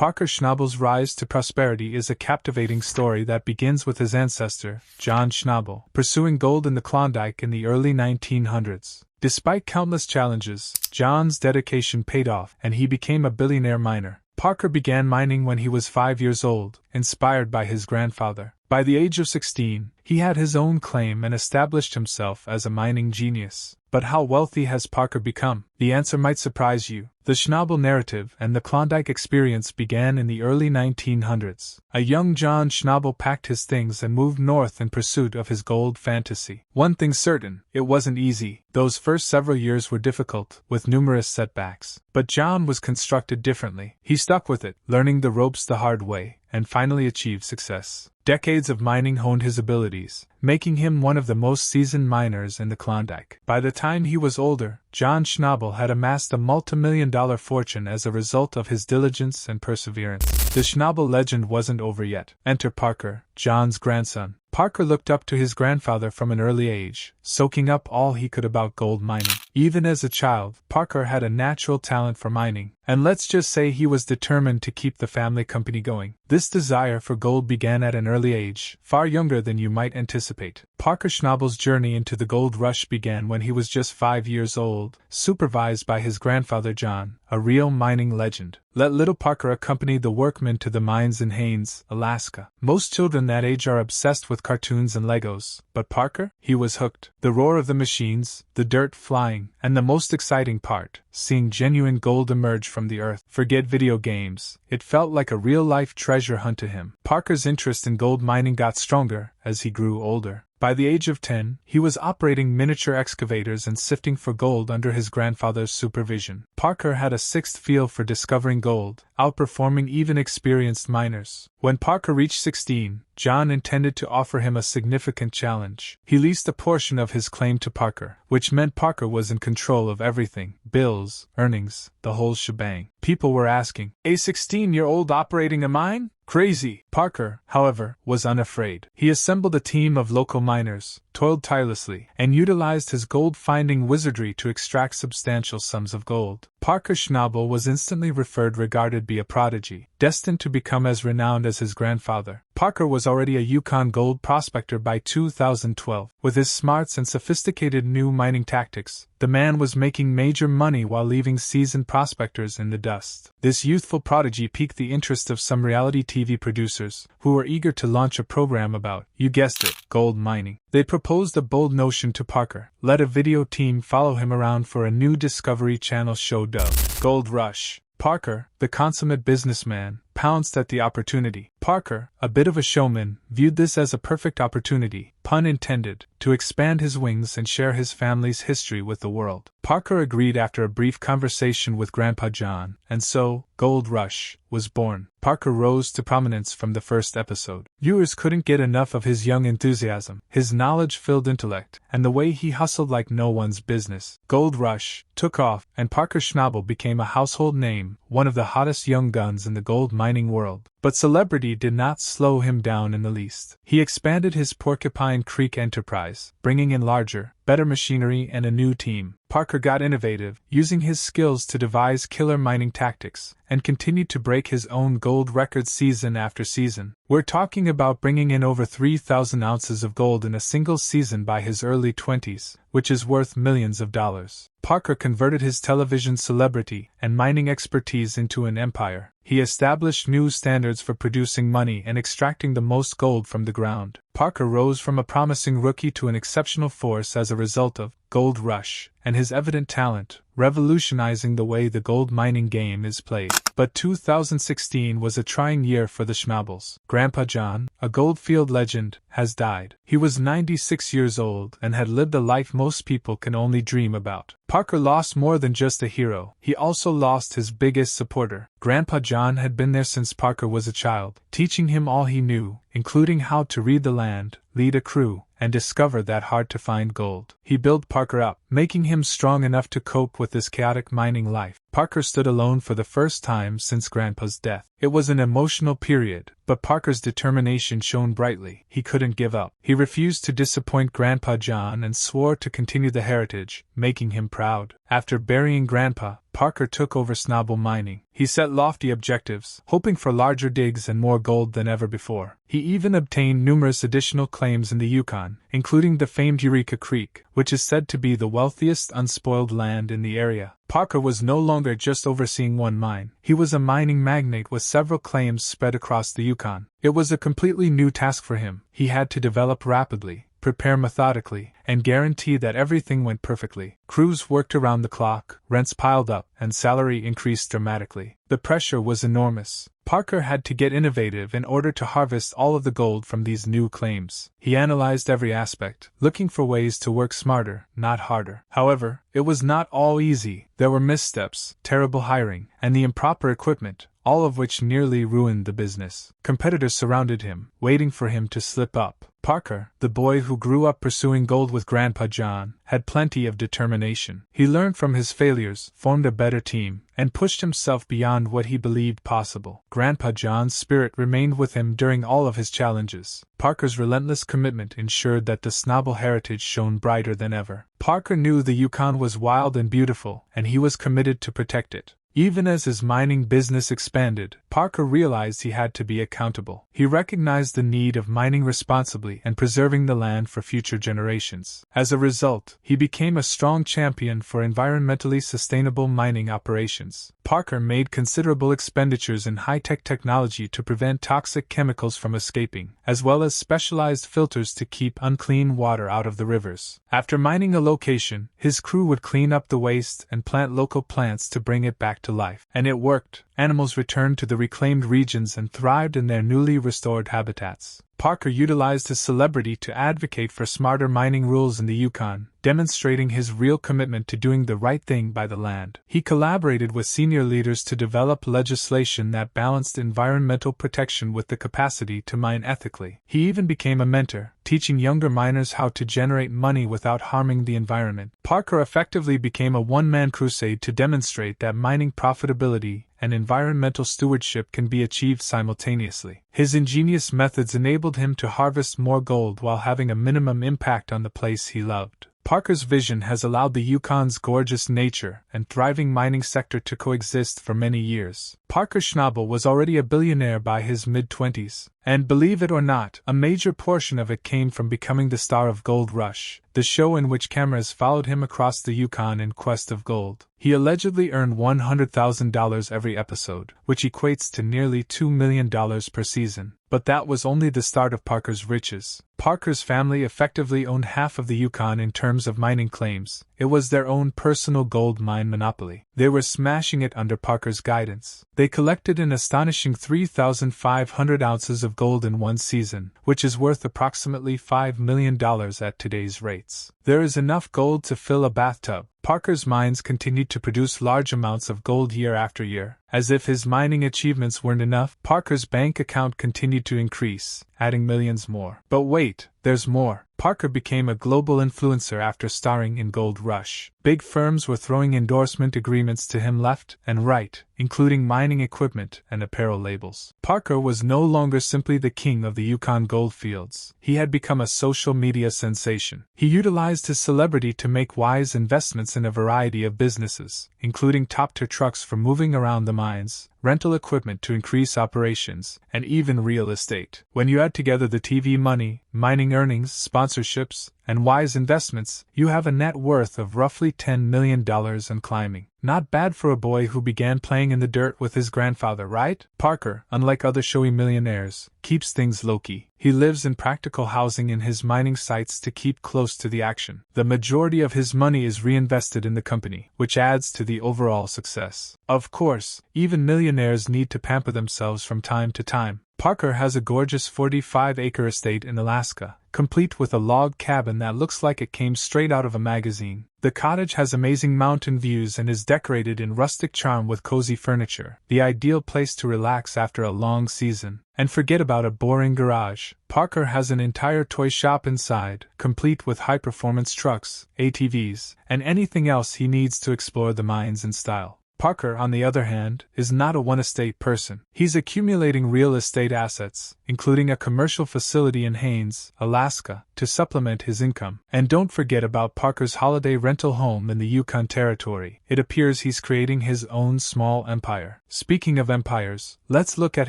Parker Schnabel's rise to prosperity is a captivating story that begins with his ancestor, John Schnabel, pursuing gold in the Klondike in the early 1900s. Despite countless challenges, John's dedication paid off, and he became a billionaire miner. Parker began mining when he was 5 years old, inspired by his grandfather. By the age of 16, he had his own claim and established himself as a mining genius. But how wealthy has Parker become? The answer might surprise you. The Schnabel Narrative and the Klondike experience began in the early 1900s. A young John Schnabel packed his things and moved north in pursuit of his gold fantasy. One thing's certain, it wasn't easy. Those first several years were difficult, with numerous setbacks. But John was constructed differently. He stuck with it, learning the ropes the hard way, and finally achieved success. Decades of mining honed his abilities, making him one of the most seasoned miners in the Klondike. By the time he was older, John Schnabel had amassed a multi-million-dollar fortune as a result of his diligence and perseverance. The Schnabel legend wasn't over yet. Enter Parker, John's grandson. Parker looked up to his grandfather from an early age, soaking up all he could about gold mining. Even as a child, Parker had a natural talent for mining, and let's just say he was determined to keep the family company going. This desire for gold began at an early age, far younger than you might anticipate. Parker Schnabel's journey into the gold rush began when he was just 5 years old, supervised by his grandfather John, a real mining legend. Let little Parker accompany the workmen to the mines in Haines, Alaska. Most children that age are obsessed with cartoons and Legos, but Parker? He was hooked. The roar of the machines, the dirt flying, and the most exciting part, seeing genuine gold emerge from the earth. Forget video games. It felt like a real-life treasure hunt to him. Parker's interest in gold mining got stronger as he grew older. By the age of 10, he was operating miniature excavators and sifting for gold under his grandfather's supervision. Parker had a sixth feel for discovering gold, outperforming even experienced miners. When Parker reached 16, John intended to offer him a significant challenge. He leased a portion of his claim to Parker, which meant Parker was in control of everything: bills, earnings, the whole shebang. People were asking, "A 16-year-old operating a mine? Crazy!" Parker, however, was unafraid. He assembled a team of local miners, toiled tirelessly, and utilized his gold-finding wizardry to extract substantial sums of gold. Parker Schnabel was instantly regarded to be a prodigy, destined to become as renowned as his grandfather. Parker was already a Yukon gold prospector by 2012. With his smarts and sophisticated new mining tactics, the man was making major money while leaving seasoned prospectors in the dust. This youthful prodigy piqued the interest of some reality TV producers, who were eager to launch a program about, you guessed it, gold mining. They proposed a bold notion to Parker: let a video team follow him around for a new Discovery Channel show dubbed Gold Rush. Parker, the consummate businessman, pounced at the opportunity. Parker, a bit of a showman, viewed this as a perfect opportunity, pun intended, to expand his wings and share his family's history with the world. Parker agreed after a brief conversation with Grandpa John, and so, Gold Rush was born. Parker rose to prominence from the first episode. Viewers couldn't get enough of his young enthusiasm, his knowledge-filled intellect, and the way he hustled like no one's business. Gold Rush took off, and Parker Schnabel became a household name, one of the hottest young guns in the gold mining world. But celebrity did not slow him down in the least. He expanded his Porcupine Creek enterprise, bringing in larger, better machinery and a new team. Parker got innovative, using his skills to devise killer mining tactics, and continued to break his own gold records season after season. We're talking about bringing in over 3,000 ounces of gold in a single season by his early 20s, which is worth millions of dollars. Parker converted his television celebrity and mining expertise into an empire. He established new standards for producing money and extracting the most gold from the ground. Parker rose from a promising rookie to an exceptional force as a result of Gold Rush and his evident talent, revolutionizing the way the gold mining game is played. But 2016 was a trying year for the Schnabels. Grandpa John, a Goldfield legend, has died. He was 96 years old and had lived a life most people can only dream about. Parker lost more than just a hero. He also lost his biggest supporter. Grandpa John had been there since Parker was a child, teaching him all he knew, including how to read the land, lead a crew, and discover that hard-to-find gold. He built Parker up, making him strong enough to cope with this chaotic mining life. Parker stood alone for the first time since Grandpa's death. It was an emotional period, but Parker's determination shone brightly. He couldn't give up. He refused to disappoint Grandpa John and swore to continue the heritage, making him proud. After burying Grandpa, Parker took over Schnabel mining. He set lofty objectives, hoping for larger digs and more gold than ever before. He even obtained numerous additional claims in the Yukon, including the famed Eureka Creek, which is said to be the wealthiest unspoiled land in the area. Parker was no longer just overseeing one mine. He was a mining magnate with several claims spread across the Yukon. It was a completely new task for him. He had to develop rapidly, prepare methodically, and guarantee that everything went perfectly. Crews worked around the clock, rents piled up, and salary increased dramatically. The pressure was enormous. Parker had to get innovative in order to harvest all of the gold from these new claims. He analyzed every aspect, looking for ways to work smarter, not harder. However, it was not all easy. There were missteps, terrible hiring, and the improper equipment, all of which nearly ruined the business. Competitors surrounded him, waiting for him to slip up. Parker, the boy who grew up pursuing gold with Grandpa John, had plenty of determination. He learned from his failures, formed a better team, and pushed himself beyond what he believed possible. Grandpa John's spirit remained with him during all of his challenges. Parker's relentless commitment ensured that the Schnabel heritage shone brighter than ever. Parker knew the Yukon was wild and beautiful, and he was committed to protect it. Even as his mining business expanded, Parker realized he had to be accountable. He recognized the need of mining responsibly and preserving the land for future generations. As a result, he became a strong champion for environmentally sustainable mining operations. Parker made considerable expenditures in high-tech technology to prevent toxic chemicals from escaping, as well as specialized filters to keep unclean water out of the rivers. After mining a location, his crew would clean up the waste and plant local plants to bring it back to life. And it worked. Animals returned to the reclaimed regions and thrived in their newly restored habitats. Parker utilized his celebrity to advocate for smarter mining rules in the Yukon, demonstrating his real commitment to doing the right thing by the land. He collaborated with senior leaders to develop legislation that balanced environmental protection with the capacity to mine ethically. He even became a mentor, teaching younger miners how to generate money without harming the environment. Parker effectively became a one-man crusade to demonstrate that mining profitability and environmental stewardship can be achieved simultaneously. His ingenious methods enabled him to harvest more gold while having a minimum impact on the place he loved. Parker's vision has allowed the Yukon's gorgeous nature and thriving mining sector to coexist for many years. Parker Schnabel was already a billionaire by his mid-20s, and believe it or not, a major portion of it came from becoming the star of Gold Rush, the show in which cameras followed him across the Yukon in quest of gold. He allegedly earned $100,000 every episode, which equates to nearly $2 million per season. But that was only the start of Parker's riches. Parker's family effectively owned half of the Yukon in terms of mining claims. It was their own personal gold mine monopoly. They were smashing it under Parker's guidance. They collected an astonishing 3,500 ounces of gold in one season, which is worth approximately $5 million at today's rates. There is enough gold to fill a bathtub. Parker's mines continued to produce large amounts of gold year after year. As if his mining achievements weren't enough, Parker's bank account continued to increase, adding millions more. But wait, there's more. Parker became a global influencer after starring in Gold Rush. Big firms were throwing endorsement agreements to him left and right, including mining equipment and apparel labels. Parker was no longer simply the king of the Yukon goldfields. He had become a social media sensation. He utilized his celebrity to make wise investments in a variety of businesses, including top-tier trucks for moving around the mines, rental equipment to increase operations, and even real estate. When you add together the TV money, mining earnings, sponsorships, and wise investments, you have a net worth of roughly $10 million and climbing. Not bad for a boy who began playing in the dirt with his grandfather, right? Parker, unlike other showy millionaires, keeps things low-key. He lives in practical housing in his mining sites to keep close to the action. The majority of his money is reinvested in the company, which adds to the overall success. Of course, even millionaires need to pamper themselves from time to time. Parker has a gorgeous 45-acre estate in Alaska, complete with a log cabin that looks like it came straight out of a magazine. The cottage has amazing mountain views and is decorated in rustic charm with cozy furniture, the ideal place to relax after a long season. And forget about a boring garage. Parker has an entire toy shop inside, complete with high-performance trucks, ATVs, and anything else he needs to explore the mines in style. Parker, on the other hand, is not a one-estate person. He's accumulating real estate assets, including a commercial facility in Haines, Alaska, to supplement his income. And don't forget about Parker's holiday rental home in the Yukon Territory. It appears he's creating his own small empire. Speaking of empires, let's look at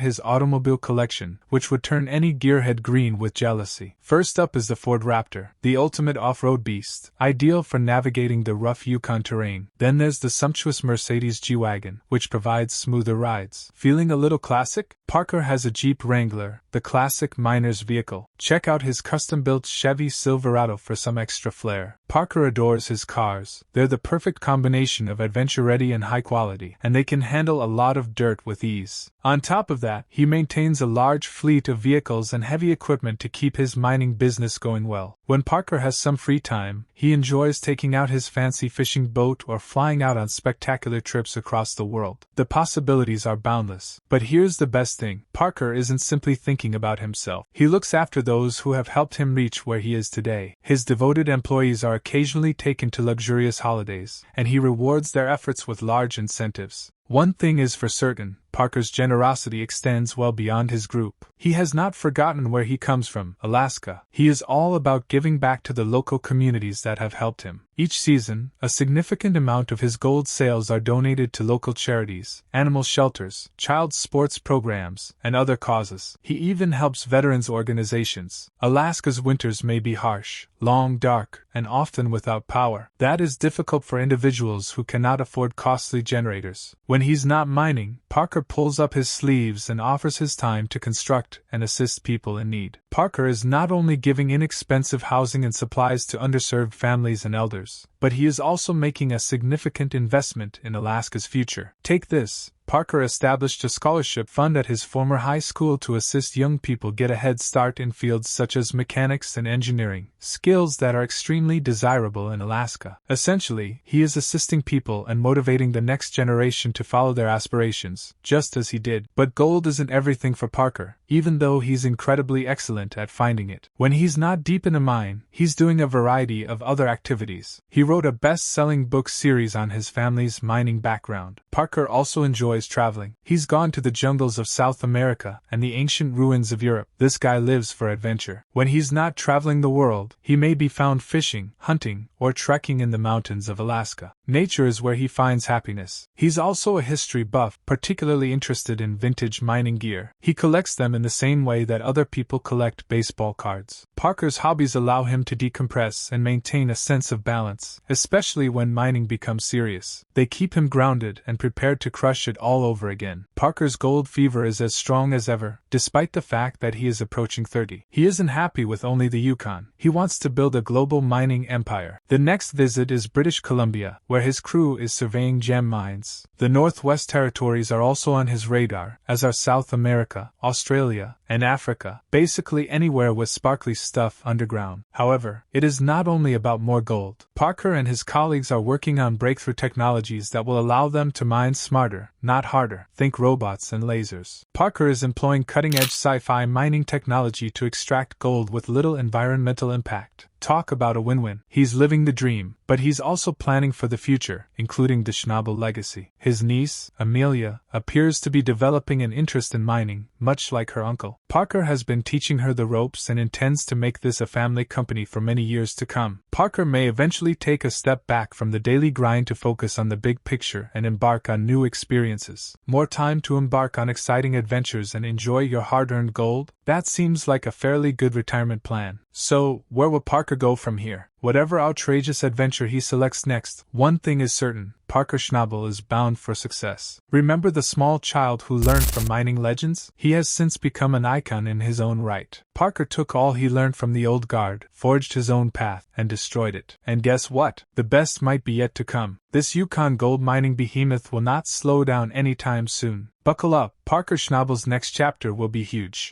his automobile collection, which would turn any gearhead green with jealousy. First up is the Ford Raptor, the ultimate off-road beast, ideal for navigating the rough Yukon terrain. Then there's the sumptuous Mercedes G-Wagon, which provides smoother rides. Feeling a little classic? Parker has a Jeep Wrangler, the classic miner's vehicle. Check out his custom-built Chevy Silverado for some extra flair. Parker adores his cars. They're the perfect combination of adventure-ready and high quality, and they can handle a lot of dirt with ease. On top of that, he maintains a large fleet of vehicles and heavy equipment to keep his mining business going well. When Parker has some free time, he enjoys taking out his fancy fishing boat or flying out on spectacular trips across the world. The possibilities are boundless. But here's the best thing. Parker isn't simply thinking about himself. He looks after those who have helped him reach where he is today. His devoted employees are occasionally taken to luxurious holidays, and he rewards their efforts with large incentives. One thing is for certain, Parker's generosity extends well beyond his group. He has not forgotten where he comes from, Alaska. He is all about giving back to the local communities that have helped him. Each season, a significant amount of his gold sales are donated to local charities, animal shelters, child sports programs, and other causes. He even helps veterans organizations. Alaska's winters may be harsh, long, dark, and often without power. That is difficult for individuals who cannot afford costly generators. When he's not mining, Parker pulls up his sleeves and offers his time to construct and assist people in need. Parker is not only giving inexpensive housing and supplies to underserved families and elders, but he is also making a significant investment in Alaska's future. Take this. Parker established a scholarship fund at his former high school to assist young people get a head start in fields such as mechanics and engineering, skills that are extremely desirable in Alaska. Essentially, he is assisting people and motivating the next generation to follow their aspirations, just as he did. But gold isn't everything for Parker, even though he's incredibly excellent at finding it. When he's not deep in a mine, he's doing a variety of other activities. He wrote a best-selling book series on his family's mining background. Parker also enjoys traveling. He's gone to the jungles of South America and the ancient ruins of Europe. This guy lives for adventure. When he's not traveling the world, he may be found fishing, hunting, or trekking in the mountains of Alaska. Nature is where he finds happiness. He's also a history buff, particularly interested in vintage mining gear. He collects them in the same way that other people collect baseball cards. Parker's hobbies allow him to decompress and maintain a sense of balance, especially when mining becomes serious. They keep him grounded and prepared to crush it all over again. Parker's gold fever is as strong as ever, despite the fact that he is approaching 30. He isn't happy with only the Yukon. He wants to build a global mining empire. The next visit is British Columbia, where his crew is surveying gem mines. The Northwest Territories are also on his radar, as are South America, Australia, and Africa, basically anywhere with sparkly stuff underground. However, it is not only about more gold. Parker and his colleagues are working on breakthrough technologies that will allow them to mine smarter, not harder. Think robots and lasers. Parker is employing cutting-edge sci-fi mining technology to extract gold with little environmental impact. Talk about a win-win. He's living the dream, but he's also planning for the future, including the Schnabel legacy. His niece, Amelia, appears to be developing an interest in mining, much like her uncle. Parker has been teaching her the ropes and intends to make this a family company for many years to come. Parker may eventually take a step back from the daily grind to focus on the big picture and embark on new experiences. More time to embark on exciting adventures and enjoy your hard-earned gold? That seems like a fairly good retirement plan. So, where will Parker go from here? Whatever outrageous adventure he selects next, one thing is certain: Parker Schnabel is bound for success. Remember the small child who learned from mining legends? He has since become an icon in his own right. Parker took all he learned from the old guard, forged his own path, and destroyed it. And guess what? The best might be yet to come. This Yukon gold mining behemoth will not slow down anytime soon. Buckle up, Parker Schnabel's next chapter will be huge.